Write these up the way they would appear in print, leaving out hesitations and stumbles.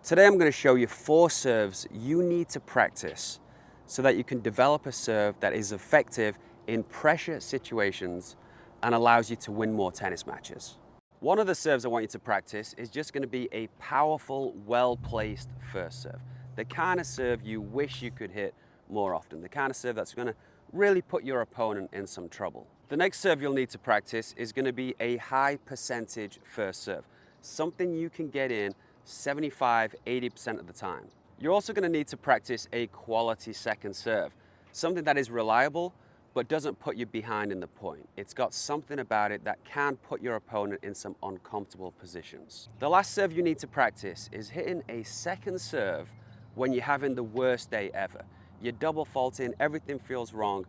Today I'm going to show you 4 serves you need to practice so that you can develop a serve that is effective in pressure situations and allows you to win more tennis matches. One of the serves I want you to practice is just going to be a powerful, well-placed first serve. The kind of serve you wish you could hit more often. The kind of serve that's going to really put your opponent in some trouble. The next serve you'll need to practice is going to be a high percentage first serve. Something you can get in 75–80% of the time. You're also going to need to practice a quality second serve, something that is reliable but doesn't put you behind in the point. It's got something about it that can put your opponent in some uncomfortable positions. The last serve you need to practice is hitting a second serve when you're having the worst day ever. You're double faulting, everything feels wrong.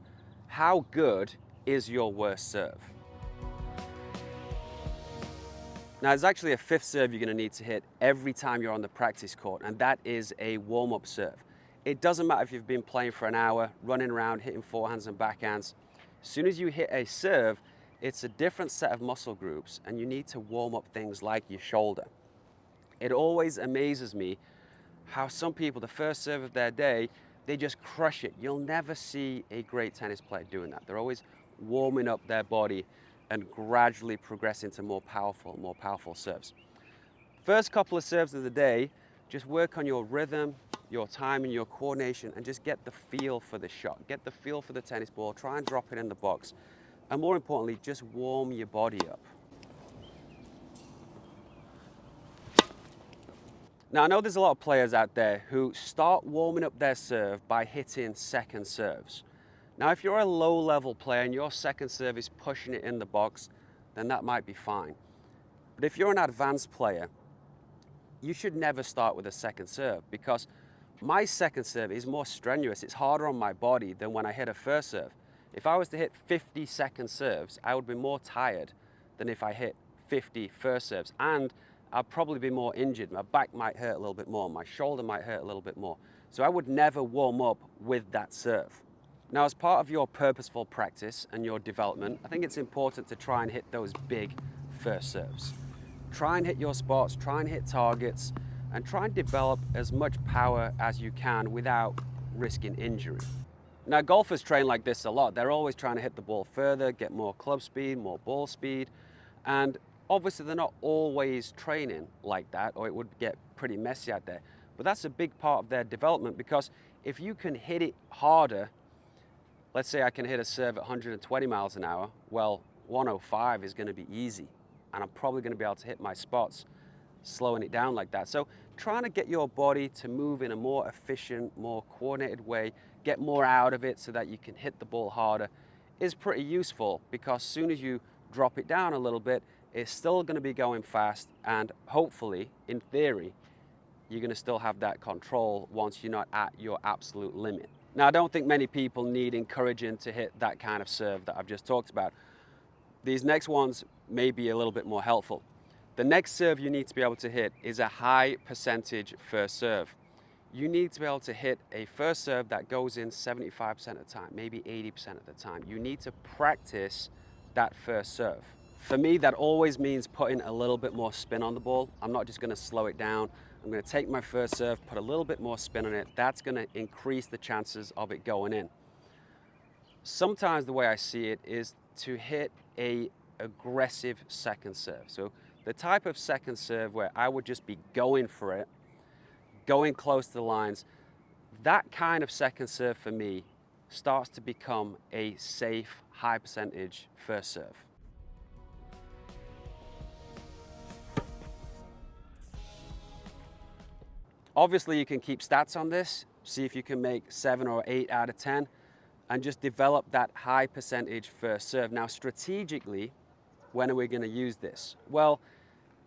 How good is your worst serve? Now, there's actually a 5th serve you're going to need to hit every time you're on the practice court, and that is a warm-up serve. It doesn't matter if you've been playing for an hour, running around, hitting forehands and backhands. As soon as you hit a serve, it's a different set of muscle groups, and you need to warm up things like your shoulder. It always amazes me how some people, the first serve of their day, they just crush it. You'll never see a great tennis player doing that. They're always warming up their body and gradually progressing to more powerful serves. First couple of serves of the day, just work on your rhythm, your timing, your coordination, and just get the feel for the shot. Get the feel for the tennis ball, try and drop it in the box. And more importantly, just warm your body up. Now, I know there's a lot of players out there who start warming up their serve by hitting second serves. Now, if you're a low-level player and your second serve is pushing it in the box, then that might be fine. But if you're an advanced player, you should never start with a second serve, because my second serve is more strenuous. It's harder on my body than when I hit a first serve. If I was to hit 50 second serves, I would be more tired than if I hit 50 first serves. And I'd probably be more injured. My back might hurt a little bit more. My shoulder might hurt a little bit more. So I would never warm up with that serve. Now, as part of your purposeful practice and your development, I think it's important to try and hit those big first serves. Try and hit your spots, try and hit targets, and try and develop as much power as you can without risking injury. Now, golfers train like this a lot. They're always trying to hit the ball further, get more club speed, more ball speed, and obviously they're not always training like that, or it would get pretty messy out there. But that's a big part of their development, because if you can hit it harder, let's say I can hit a serve at 120 miles an hour, well, 105 is going to be easy, and I'm probably going to be able to hit my spots slowing it down like that. So trying to get your body to move in a more efficient, more coordinated way, get more out of it so that you can hit the ball harder, is pretty useful, because as soon as you drop it down a little bit, it's still going to be going fast, and hopefully, in theory, you're going to still have that control once you're not at your absolute limit. Now, I don't think many people need encouraging to hit that kind of serve that I've just talked about. These next ones may be a little bit more helpful. The next serve you need to be able to hit is a high percentage first serve. You need to be able to hit a first serve that goes in 75% of the time, maybe 80% of the time. You need to practice that first serve. For me, that always means putting a little bit more spin on the ball. I'm not just going to slow it down. I'm going to take my first serve, put a little bit more spin on it. That's going to increase the chances of it going in. Sometimes the way I see it is to hit a aggressive second serve. So the type of second serve where I would just be going for it, going close to the lines, that kind of second serve for me starts to become a safe, high percentage first serve. Obviously, you can keep stats on this, see if you can make 7 or 8 out of 10, and just develop that high percentage first serve. Now, strategically, when are we going to use this? Well,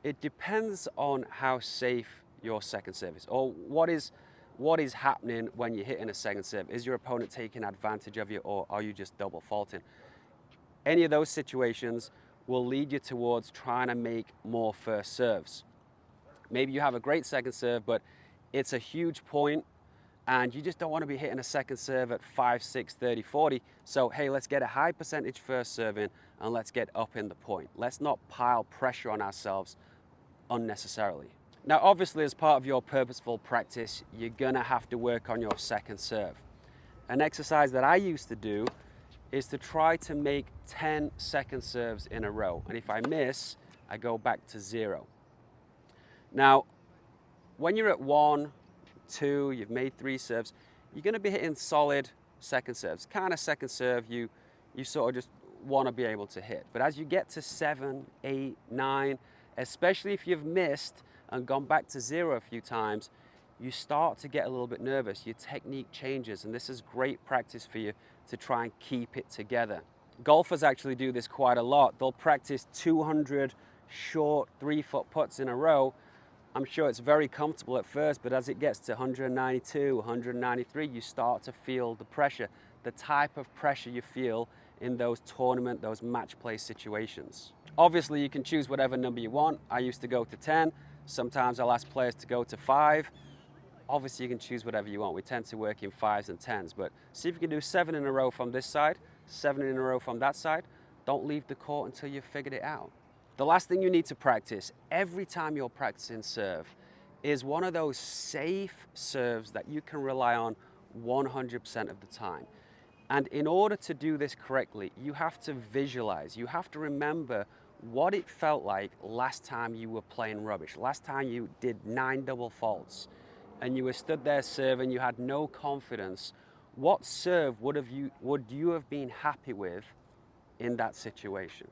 it depends on how safe your second serve is, or what is happening when you're hitting a second serve. Is your opponent taking advantage of you, or are you just double faulting? Any of those situations will lead you towards trying to make more first serves. Maybe you have a great second serve, but it's a huge point, and you just don't want to be hitting a second serve at 5, 6, 30, 40. So, hey, let's get a high percentage first serve in, and let's get up in the point. Let's not pile pressure on ourselves unnecessarily. Now, obviously, as part of your purposeful practice, you're gonna have to work on your second serve. An exercise that I used to do is to try to make 10 second serves in a row. And if I miss, I go back to 0. Now, when you're at 1, 2, you've made 3 serves, you're gonna be hitting solid second serves. Kind of second serve you sort of just wanna be able to hit. But as you get to 7, 8, 9, especially if you've missed and gone back to 0 a few times, you start to get a little bit nervous. Your technique changes, and this is great practice for you to try and keep it together. Golfers actually do this quite a lot. They'll practice 200 short 3-foot putts in a row. I'm sure it's very comfortable at first, but as it gets to 192, 193, you start to feel the pressure, the type of pressure you feel in those tournament, those match play situations. Obviously, you can choose whatever number you want. I used to go to 10. Sometimes I'll ask players to go to 5. Obviously, you can choose whatever you want. We tend to work in 5s and 10s, but see if you can do 7 in a row from this side, 7 in a row from that side. Don't leave the court until you've figured it out. The last thing you need to practice every time you're practicing serve is one of those safe serves that you can rely on 100% of the time. And in order to do this correctly, you have to visualize, you have to remember what it felt like last time you were playing rubbish, last time you did 9 double faults, and you were stood there serving, you had no confidence. What serve would you have been happy with in that situation?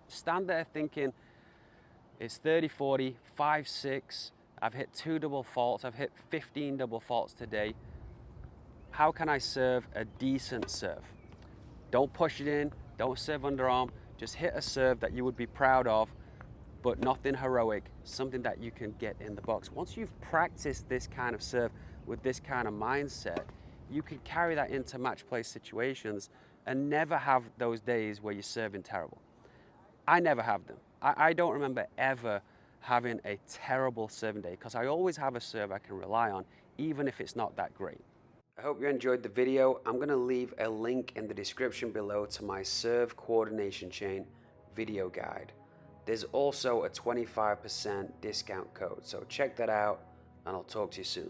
Stand there thinking, it's 30, 40, 5, 6, I've hit 2 double faults, I've hit 15 double faults today. How can I serve a decent serve? Don't push it in, don't serve underarm, just hit a serve that you would be proud of, but nothing heroic, something that you can get in the box. Once you've practiced this kind of serve with this kind of mindset, you can carry that into match play situations and never have those days where you're serving terrible. I never have them. I don't remember ever having a terrible serving day because I always have a serve I can rely on, even if it's not that great. I hope you enjoyed the video. I'm going to leave a link in the description below to my serve coordination chain video guide. There's also a 25% discount code, so check that out and I'll talk to you soon.